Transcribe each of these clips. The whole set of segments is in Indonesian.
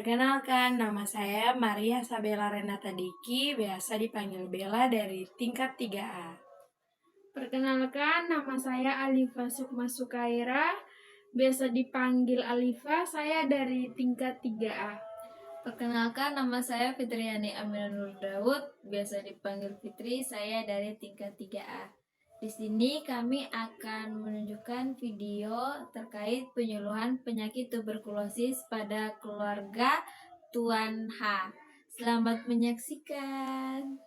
Perkenalkan, nama saya Maria Sabella Renata Diki, biasa dipanggil Bella dari tingkat 3A. Perkenalkan, nama saya Alifa Sukma Sukaira, biasa dipanggil Alifa, saya dari tingkat 3A. Perkenalkan, nama saya Fitriani Aminur Daud, biasa dipanggil Fitri, saya dari tingkat 3A. Di sini kami akan menunjukkan video terkait penyuluhan penyakit tuberkulosis pada keluarga Tuan H. Selamat menyaksikan.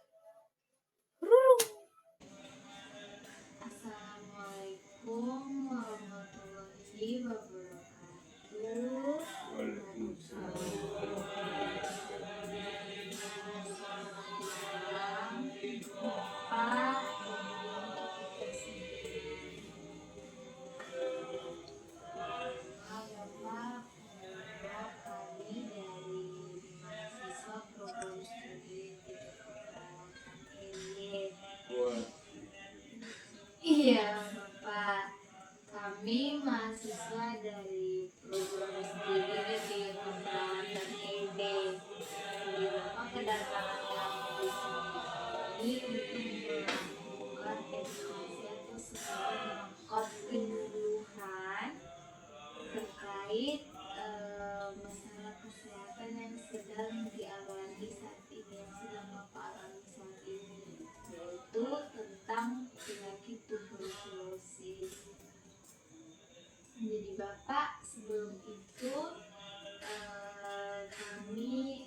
Assalamualaikum warahmatullahi wabarakatuh. Iya, Bapak. Kami mahasiswa dari program studi di Perawatan ED. Jadi Bapak kedatangan kami di sini untuk melakukan edukasi atau sesuatu dengan penyuluhan terkait masalah kesehatan yang sedang dialami saat ini, yang sedang Bapak alami saat ini, yaitu tentang penyakit tuberkulosis. Jadi Bapak, sebelum itu kami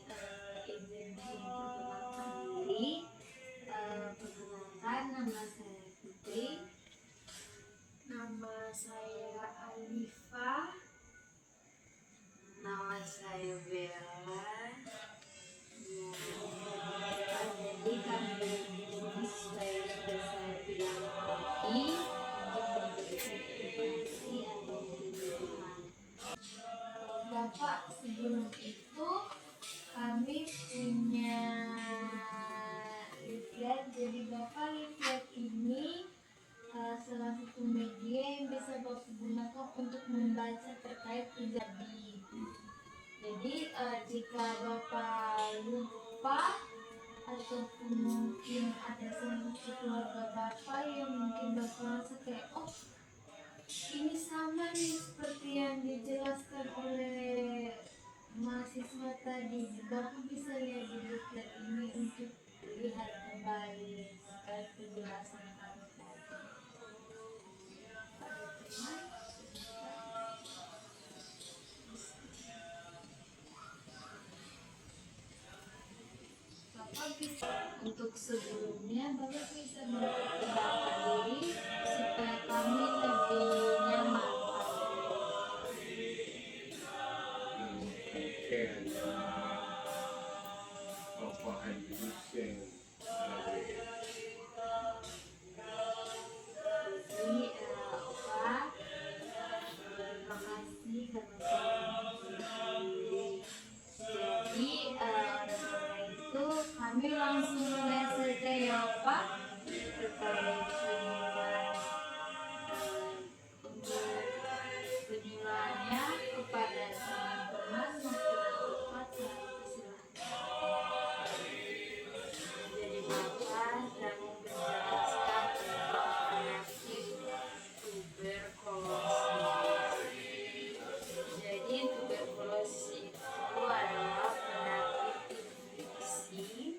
izin memperkenalkan diri. Perkenalkan, nama saya Fitri. Nama saya Alifa. Nama saya Bella. Jadi kami ini supaya sudah saya bilang tadi untuk memberikan edukasi atau penyuluhan. Bapak, sebelum itu kami punya leaflet. Jadi Bapak, leaflet ini salah satu media yang bisa Bapak gunakan untuk membaca terkait pribadi. Jadi jika Bapak lupa ataupun mungkin ada salah satu keluarga Bapak yang mungkin Bapak rasa kayak ini sama nih seperti yang dijelaskan oleh mahasiswa tadi, Bapak bisa lihat di leaflet ini untuk lihat kembali terkait penjelasan kami tadi. Bapak bisa, untuk sebelumnya Bapak bisa memperkenalkan diri supaya kami lebih nyaman. Bapak Haji Hussein Jadi Opa, terima kasih karena sudah diri. Jadi karena itu kami langsung mulai saja ya Opa terkait penyuluhannya kepada teman-teman maupun Opa secara persilahkan. Jadi Bapak sedang menjelaskan tentang penyakit tuberkulosis. Jadi tuberkulosis itu adalah penyakit infeksi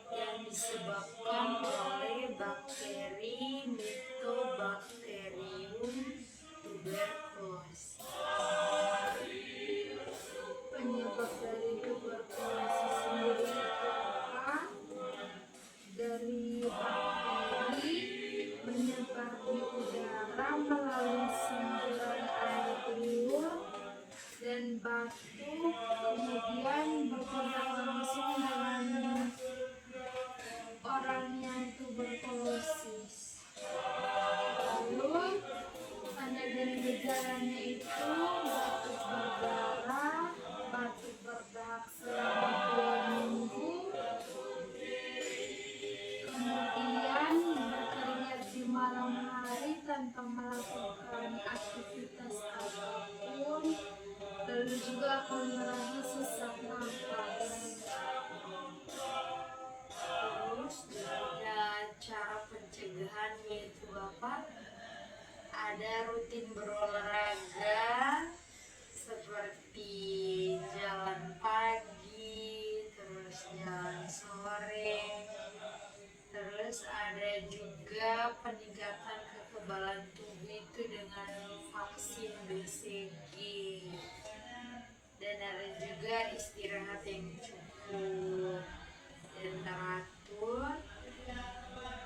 yang disebabkan oleh bakteri Mycobacterium tuberculosis. Penyebab dari tuberkulosis sendiri itu apa? Dari bakteri menyebar di udara melalui semburan air liur dan batuk, kemudian berkontak langsung dengan orang yang tuberkulosis. Lalu tanda dan gejalanya itu batuk berdarah, batuk berdahak selama 2 minggu, kemudian berkeringat di malam hari tanpa melakukan aktivitas apapun, lalu juga akan merasa sesak nafas. Terus juga cara pencegahan yaitu Bapak ada rutin berolahraga seperti jalan pagi, terus jalan sore, terus ada juga peningkatan kekebalan tubuh itu dengan vaksin BCG, dan ada juga istirahat yang cukup dan teratur,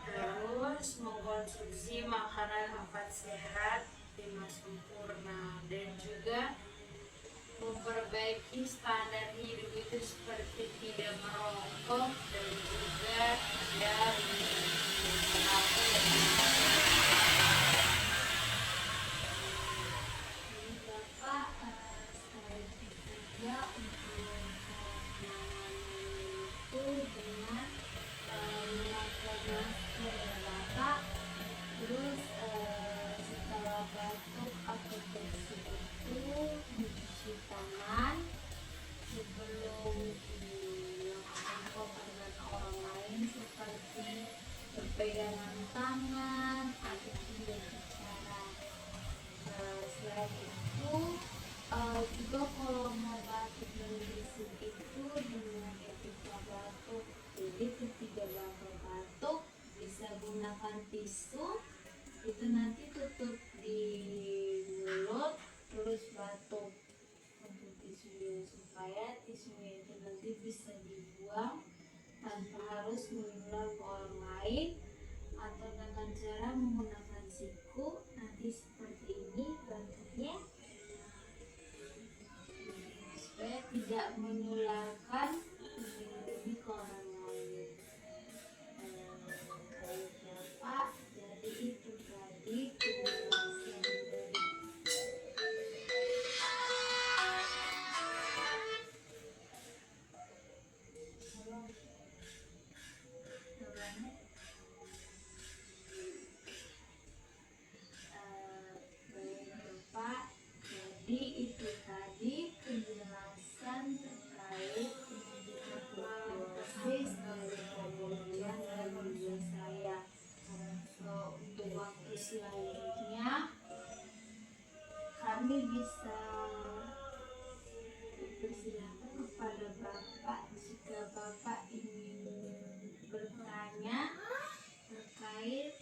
terus mengkonsumsi makanan 4 sehat 5 sempurna, dan juga memperbaiki standar hidup itu seperti tidak merokok dan juga tidak Ini Bapak sekaligus juga untuk itu dengan memakai masker ya Bapak. Terus setelah batuk atau bersin itu mencuci tangan sebelum melakukan kontak dengan orang lain seperti berpegangan tangan ataupun berbicara. Selain itu juga kalau mau batuk dan bersin itu dengan etika batuk. Jadi ketika Bapak batuk bisa gunakan tisu, itu nanti tutup di mulut terus batuk untuk tisunya, supaya tisunya itu nanti bisa dibuang tanpa harus menular ke orang lain, atau dengan cara menggunakan siku nanti seperti ini bentuknya, supaya tidak menularkan ini ke orang lain. Baik Bapak, jadi itu tadi penjelasan dari baik Bapak, jadi itu tadi penjelasan terkait pendidikan tuberkulosis dari penelitian dan juga saya. Untuk waktu selanjutnya kami bisa persilahkan kepada Bapak jika Bapak ingin bertanya terkait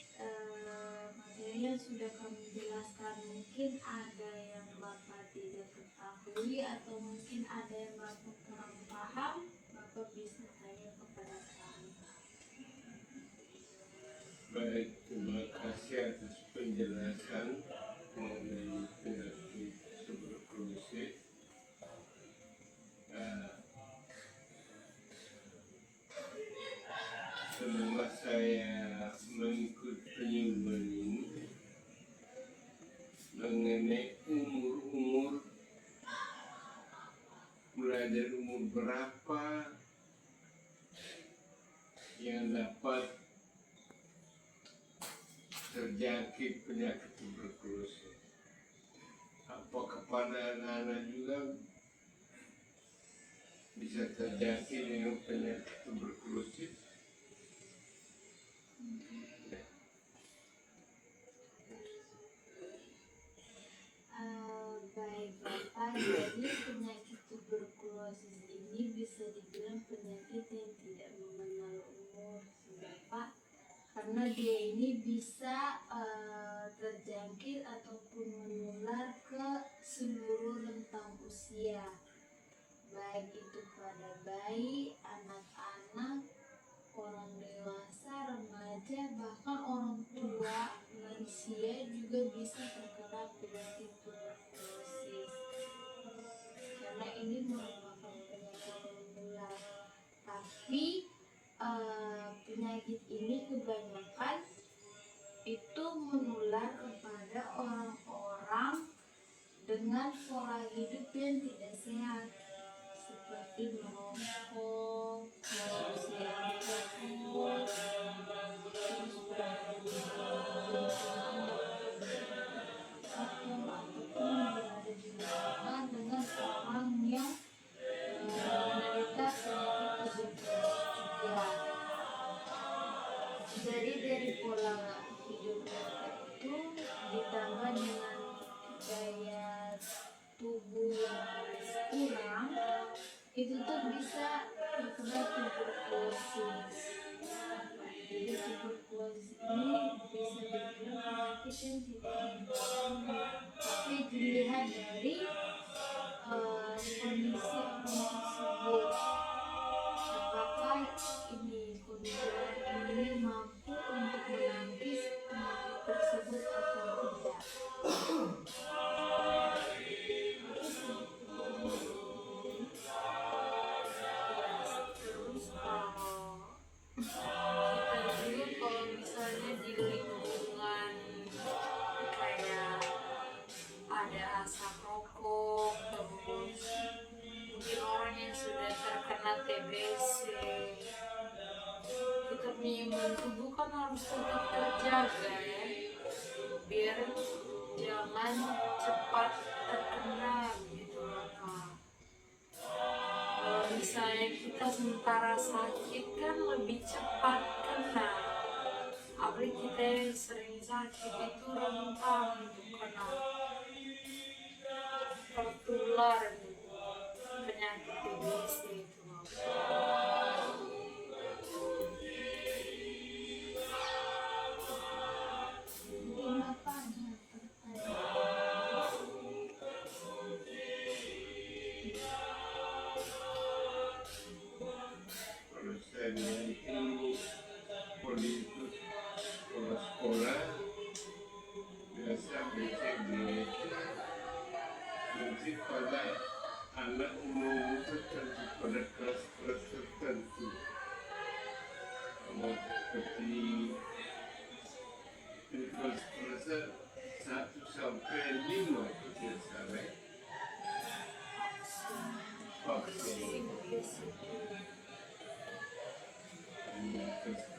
materi yang sudah kami jelaskan. Mungkin ada yang Bapak tidak ketahui atau mungkin ada yang Bapak kurang paham, Bapak bisa tanya kepada kami. Baik, terima kasih atas penjelasan mengenai penyakit tuberkulosis. Selama saya mengikut penyuluhan ini mengenai umur-umur, mulai dari umur berapa yang dapat terjangkit penyakit tuberkulosis. Apakah pada anak-anak juga bisa terjangkit dengan penyakit tuberkulosis? Baik Bapak, jadi penyakit tuberkulosis ini bisa dibilang penyakit yang tidak mengenal umur Bapak, karena dia ini bisa terjangkit ataupun menular ke seluruh rentang usia, baik itu pada bayi, anak-anak, orang dewasa, remaja, bahkan orang tua, lansia juga bisa terkena penyakit tuberkulosis, karena ini merupakan penyakit menular. Tapi penyakit ini kebanyakan itu menular kepada orang-orang dengan pola hidup yang tidak sehat, seperti merokok, konsumsi alkohol, terus berada di lingkungan ataupun berada di lingkungan dengan tuberkulosis ini bisa dibilang penyakit yang tidak menyembuhkan, tapi dilihat dari kondisi orang tersebut, apakah kondisi orang ini mampu untuk menangkis penyakit tersebut atau tidak. Terus kalau misalnya di lingkungan kayak ada asap rokok, terus mungkin orang yang sudah terkena TBC, kita punya imun tubuh kan harus tetap terjaga ya, biar jangan cepat terkena gitu loh Kak. Kalau misalnya kita sementara sakit kan lebih cepat kena, apalagi kita yang sering sakit itu rentan untuk kena tertular penyakit TBC itu loh. Mungkin apa ada pertanyaan? Kalau saya lihat itu politik sekolah biasa BCG nanti pada anak umum tertentu, pada kelas-kelas tertentu, seperti kelas 1 sampai 5 itu biasanya vaksin.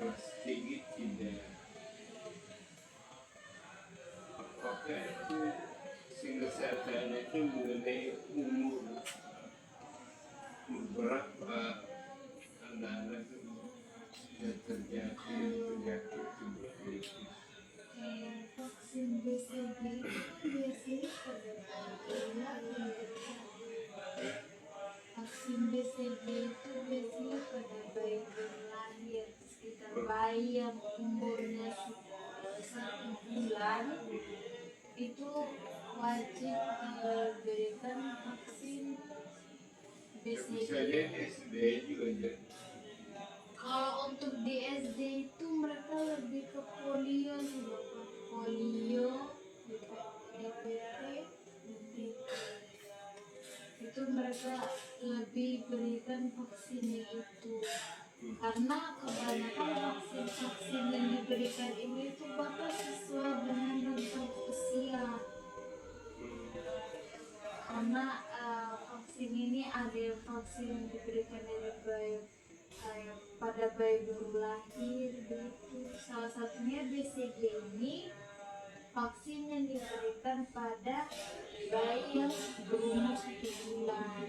Kelas tinggi tidak. Apakah itu sehingga saya tanya itu mengenai umur berapa anak-anak itu yang terjadi penyakit tuberkulosis. Vaksin BCG itu biasanya pada vaksin BCG itu biasanya pada bayi baru lahir, sekitar bayi yang umurnya sudah 1 bulan itu wajib diberikan vaksin Tapi BCG. saya lihat SD juga jadi. Kalau untuk di SD itu mereka lebih ke polio sih Bapak. Polio, DPT, dan TB. Itu mereka lebih berikan vaksinnya itu. Karena kebanyakan vaksin-vaksin yang diberikan ini itu Bapak sesuai dengan rentang usia. Karena vaksin ini ada yang vaksin yang diberikan dari bayi kayak pada bayi baru lahir gitu. Salah satunya BCG ini vaksin yang diberikan pada bayi yang berumur 1 bulan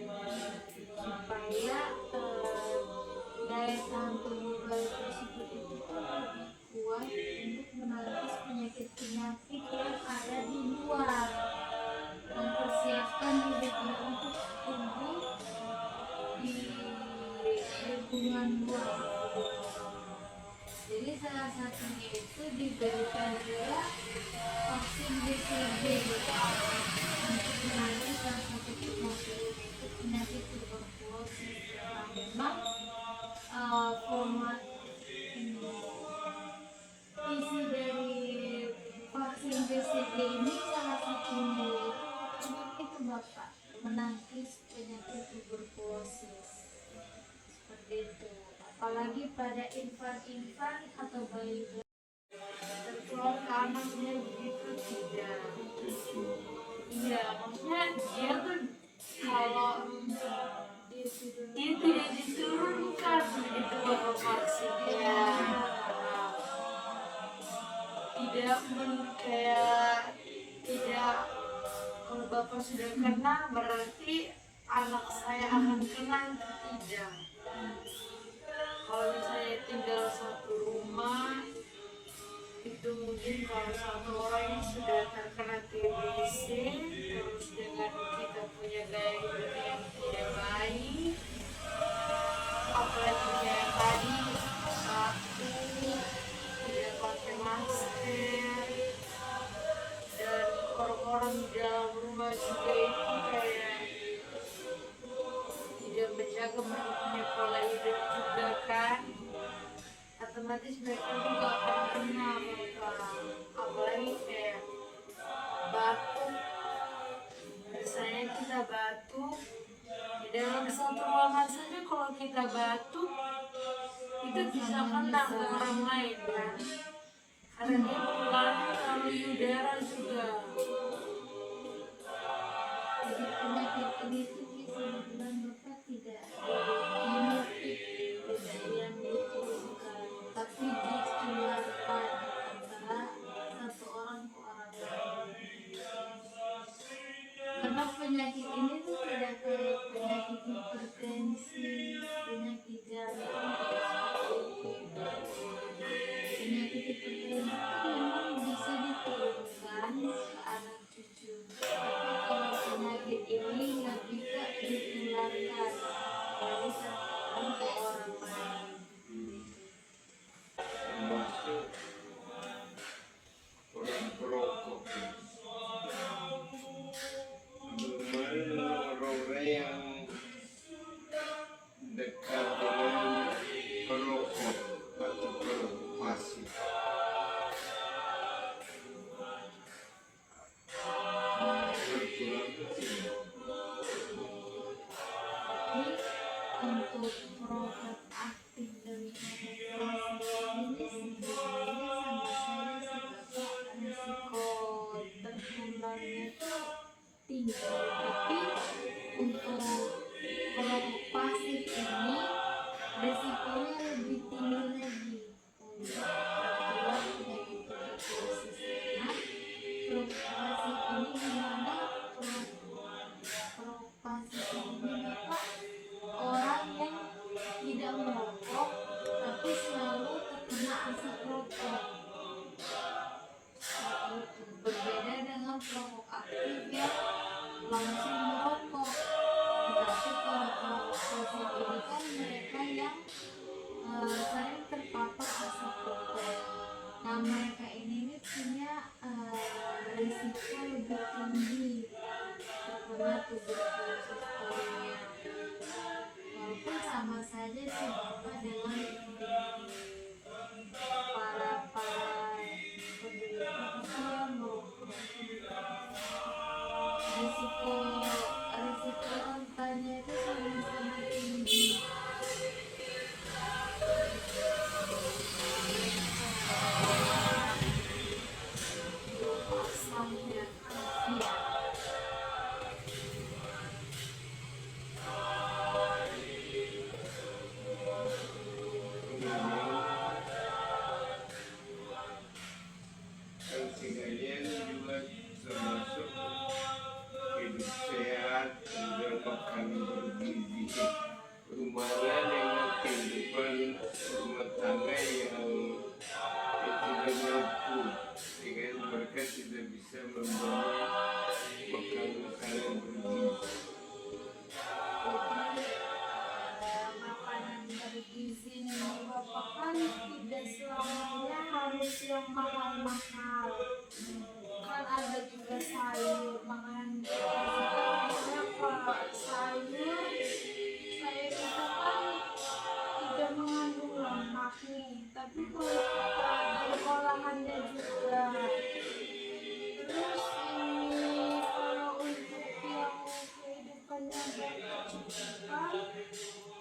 supaya daya tahan tubuh bayi tersebut itu lebih kuat untuk menangkis penyakit-penyakit yang ada di luar, mempersiapkan dirinya untuk tumbuh di lingkungan luar. Jadi salah satunya itu diberikan juga vaksin BCG untuk menangani salah satu penyakit yaitu penyakit tuberkulosis. Nah, memang format isi dari vaksin BCG ini salah satunya itu Bapak menangkis penyakit tuberkulosis seperti itu. Apalagi pada infan-infan atau bayi tertular ke anaknya begitu tidak. Iya, maksudnya dia tuh kalau dia tidak diturunkan begitu Bapak vaksinnya. Tidak kayak tidak, kalau Bapak sudah kena berarti anak saya akan kena, tidak. Kalau misalnya tinggal satu rumah itu mungkin kalau satu orang yang sudah terkena TBC terus dengan kita punya gaya hidup yang tidak baik, apalagi kayak tadi satu orang di dalam rumah juga itu kayak tidak menjaga mereka punya pola hidup juga kan, otomatis mereka juga akan kena mereka, apalagi kayak batuk. Misalnya kita batuk di dalam satu ruangan saja, kalau kita batuk itu bisa kena ke orang lain kan, karena dia pengaruh melalui udara juga. Jadi penyakit ini tuh bisa dibilang Bapak tidak genetik, tidak yang diturunkan, tapi ditularkan antara satu orang ke orang lain. Karena penyakit ini tuh tidak kayak penyakit hipertensi, penyakit jantung, penyakit hipertensi itu memang bisa diturunkan ke anak cucu. Tapi kalau penyakit ini nggak bisa ditularkan dari satu orang ke orang lain. Termasuk orang perokok. Bagaimana orang-orang yang dekat dengan perokok atau perokok pasif? Berkurang kecil. Jadi untuk perokok aktif dan perokok pasif ini sebenarnya sama saja sih Bapak, risiko tertularnya tuh tinggi. Tapi untuk perokok pasif ini risikonya lebih tinggi lagi untuk tertular penyakit tuberkulosis. Karena perokok pasif ini gimana? Perokok pasif ini Bapak orang yang tidak merokok tapi selalu terkena asap rokok. Berbeda dengan perokok aktif yang langsung merokok. Tetapi kalau perokok pasif ini kan mereka yang sering terpapar asap rokok. Nah mereka ini punya risiko lebih tinggi terkena tuberkulosis koroner. Walaupun sama saja sih Bapak dengan para penderita itu yang merokok. Risiko rentannya itu sangat tinggi. Asalnya Iya. Segalanya juga termasuk hidup sehat dan makan bergizi. Rumahnya dengan kehidupan rumah tangga yang tidak mampu, sehingga mereka tidak bisa membeli makanan bergizi. Makanan bergizi nih Bapak kan tidak selamanya harus yang mahal-mahal. Kan ada juga sayur, makanan bergizi kan banyak Pak. Sayur itu kan tidak mengandung lemak nih, tapi kalau kita ada olahannya juga. Terus ini kalau untuk yang kehidupannya berkecukupan,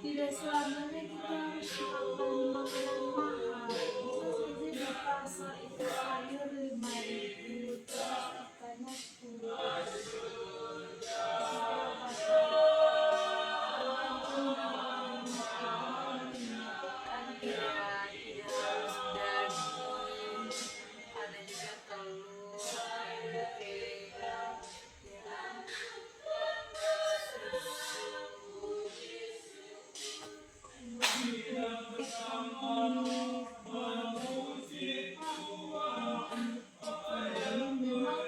tidak selamanya kita harus makan makanan mahal. Bisa saja di pasar itu sayur 5.000, terus ikannya 10.000. Tergantung dengan ekonomi. kan tidak harus daging, ada juga telur, tempe, ya, Ekonomi keluarga sih Pak, kalau untuk ekonomi memang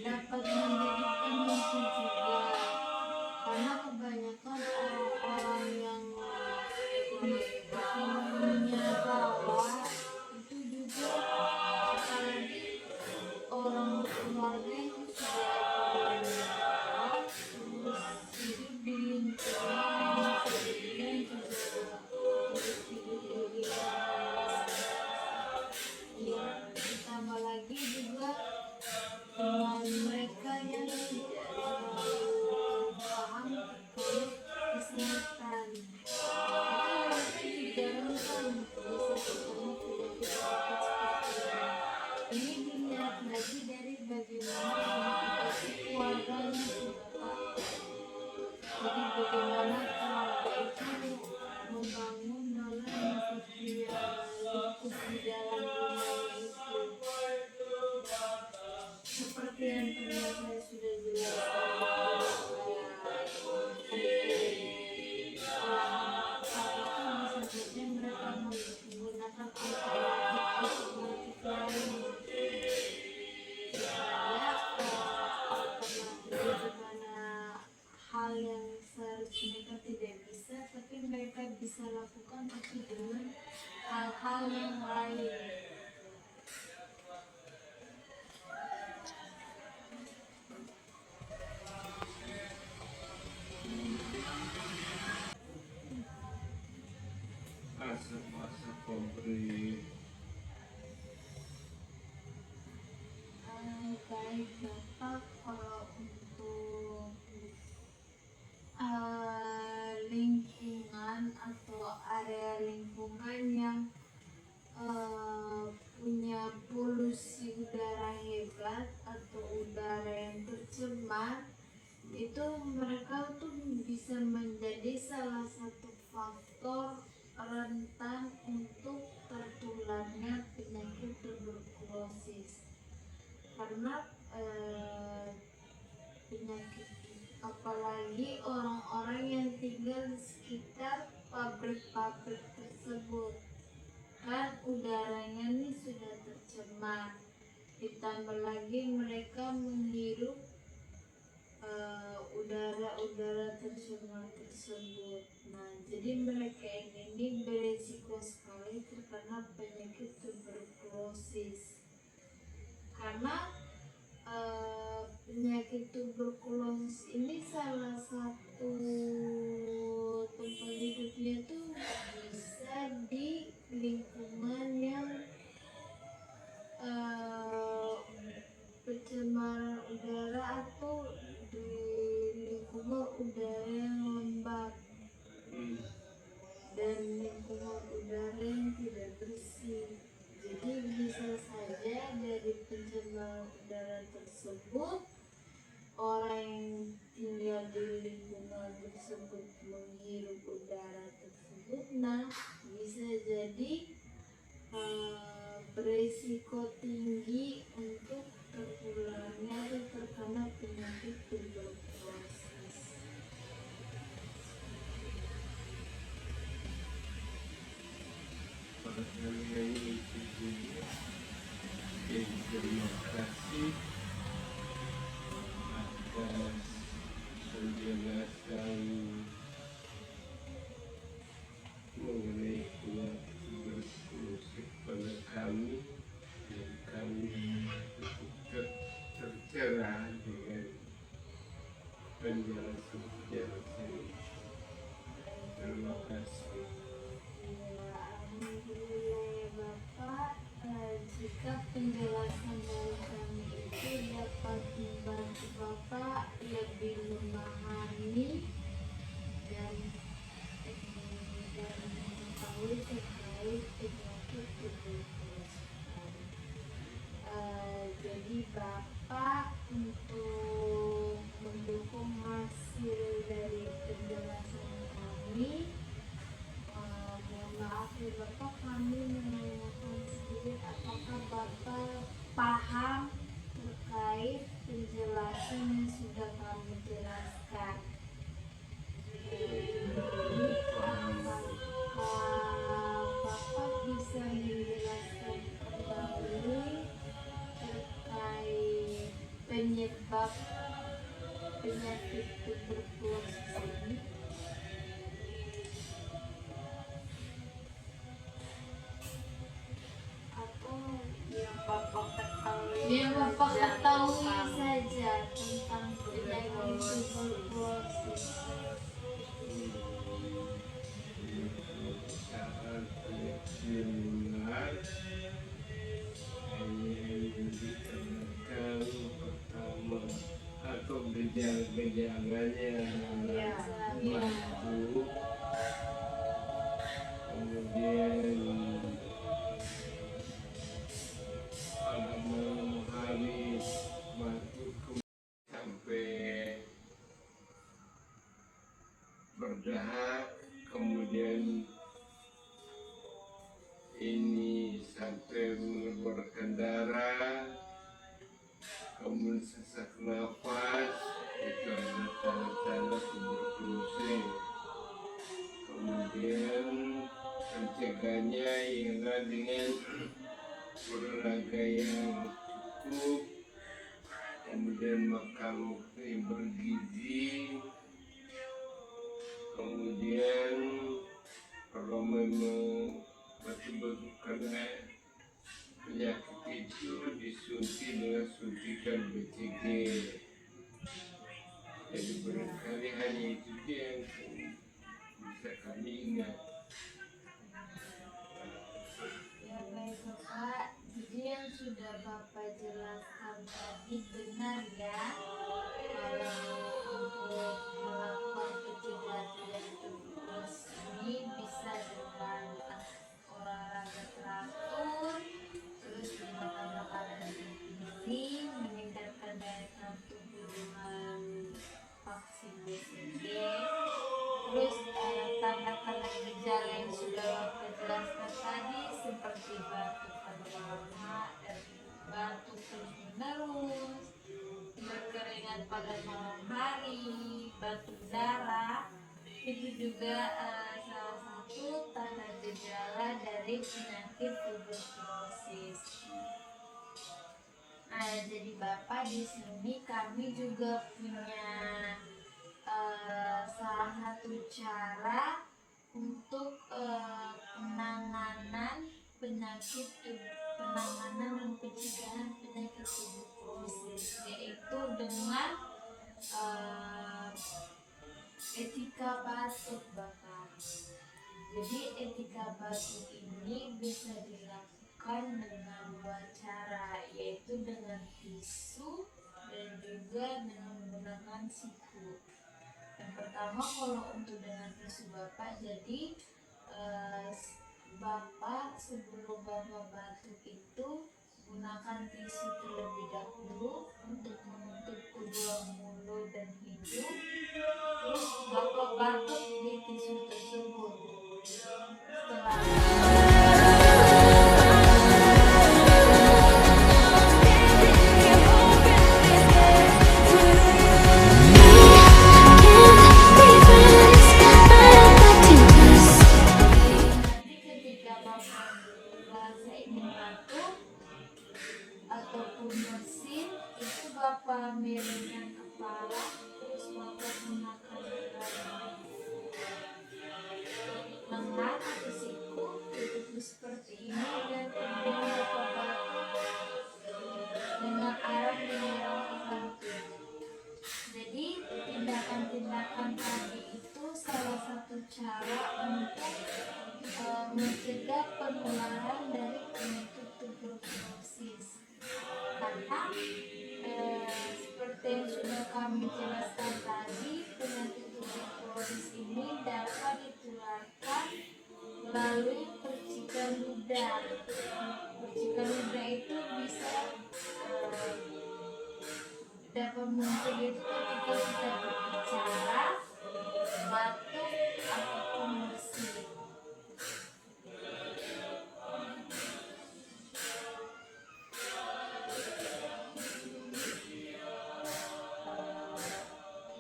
dapat menjadikan mimpi juga, karena kebanyakan orang-orang yang ekonominya bawah itu juga, apalagi orang keluarga yang sudah seperti yang pernah saya sudah jelaskan, apakah bisa saja mereka menggunakan alternatif lain supaya alternatif di mana hal yang seharusnya mereka tidak bisa tapi mereka bisa lakukan tapi dengan hal-hal yang lain. asap-asap pemberi Baik Bapak, kalau untuk lingkungan atau area lingkungan yang punya polusi udara hebat atau udara yang tercemar, itu mereka tuh bisa menjadi salah satu faktor rentan untuk tertularnya penyakit tuberkulosis karena penyakit apalagi orang-orang yang tinggal di sekitar pabrik-pabrik tersebut kan udaranya nih sudah tercemar, ditambah lagi mereka menghirup udara-udara tercemar tersebut. Nah, jadi mereka ini beresiko sekali terkena penyakit tuberkulosis. Karena penyakit tuberkulosis ini salah satu tempat hidupnya tuh bisa di lingkungan yang pencemaran udara atau di lingkungan udara yang lembab dan lingkungan udara yang tidak bersih. Jadi bisa saja dari pencemaran udara tersebut orang yang tinggal di lingkungan tersebut menghirup udara tersebut, nah bisa jadi berisiko tinggi untuk tertularnya atau terkena penyakit tuberkulosis. pada kalian itu terima kasih atas penjelasan mengenai tuberkulosis pada kami dan kami cukup tercerah dengan penjelasan. Terima kasih. Alhamdulillah ya Bapak, jika penjelasan dari kami itu dapat membantu Bapak lebih memahami dan mengetahui terkait penyakit tuberkulosis. Jadi Bapak untuk mendukung hasil dari penjelasan kami, mohon maaf ya Bapak, kami menanyakan sedikit apakah Bapak paham terkait penjelasan yang sudah kami jelaskan. Apakah Bapak bisa menjelaskan kembali terkait penyebab penyakit tuberkulosis ini? Atau yang Bapak ketahui Yang Bapak saja ketahui tentang saja tentang penyakit tuberkulosis. Saat penyakit menular hanya yang dikarenakan pertama atau gejala-gejalanya adalah batuk, kemudian pada malam hari batuk sampai berdahak, kemudian ini sampai mengeluarkan darah, kamu sesak nafas, itu adalah tanda-tanda tuberkulosis. Kemudian mencegahnya ialah dengan olahraga yang cukup, kemudian makan yang bergizi, kemudian kalau memang betul-betul kena penyakit itu disuntik dengan suntikan BCG. Jadi barangkali hanya itu dia yang bisa kami ingat. Ya baik Bapak, jadi yang sudah Bapak jelaskan tadi benar ya. Kalau untuk melakukan pencegahan tuberkulosis ini bisa dengan olahraga teratur, terus menggunakan makanan bergizi, meningkatkan daya tahan tubuh dengan vaksin BCG, terus tanda-tanda gejala yang sudah Bapak jelaskan tadi seperti batuk pada lama dan batuk terus menerus, berkeringat pada malam hari, batuk darah, itu juga salah satu tanda gejala dari penyakit tuberkulosis. Nah, jadi Bapak di sini kami juga punya salah satu cara untuk penanganan dan pencegahan penyakit tuberkulosis, yaitu dengan etika batuk Bapak. Jadi etika batuk ini bisa dilakukan dengan dua cara, yaitu dengan tisu dan juga dengan menggunakan siku. Yang pertama, kalau untuk dengan tisu Bapak, jadi Bapak sebelum Bapak batuk itu gunakan tisu terlebih dahulu untuk menutup kedua mulut dan hidung, terus Bapak batuk di tisu tersebut. Setelah nanti ketika Bapak merasa ingin batuk ataupun bersin, itu Bapak miringkan kepala, terus Bapak memakan lengan atau siku, itu seperti ini, dan kemudian Bapak batuk dengan arah menyerang kantung. Jadi tindakan-tindakan tadi itu salah satu cara untuk mencegah penularan dari penyakit tuberkulosis. Karena seperti yang sudah kami jelaskan tadi, penyakit tuberkulosis ini dapat ditularkan melalui percikan ludah. Percikan ludah itu bisa dapat muncul itu ketika kita berbicara, batuk, ataupun bersin.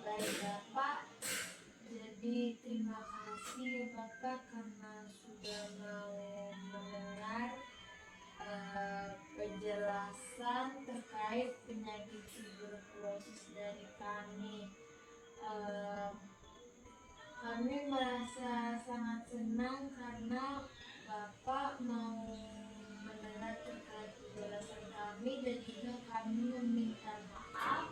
Baik Bapak, jadi terima kasih ya Bapak karena sudah mau mendengar penjelasan terkait penyakit tuberkulosis dari kami. Kami merasa sangat senang karena Bapak mau mendengar terkait penjelasan kami, dan juga kami meminta maaf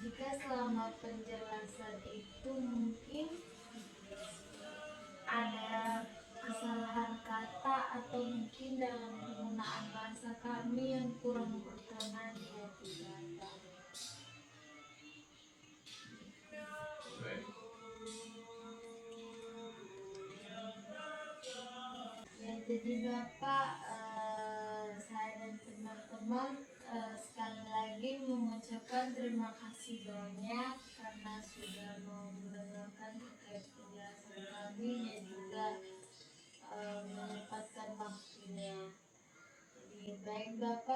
jika selama penjelasan itu mungkin ada kesalahan kata atau mungkin dalam penggunaan bahasa kami yang kurang berkenan di hati Bapak. Ya, jadi Bapak, saya dan teman-teman sekali lagi mengucapkan terima kasih banyak karena sudah mau mendengarkan terkait penjelasan kami dan juga menyempatkan waktunya. Jadi baik Bapak.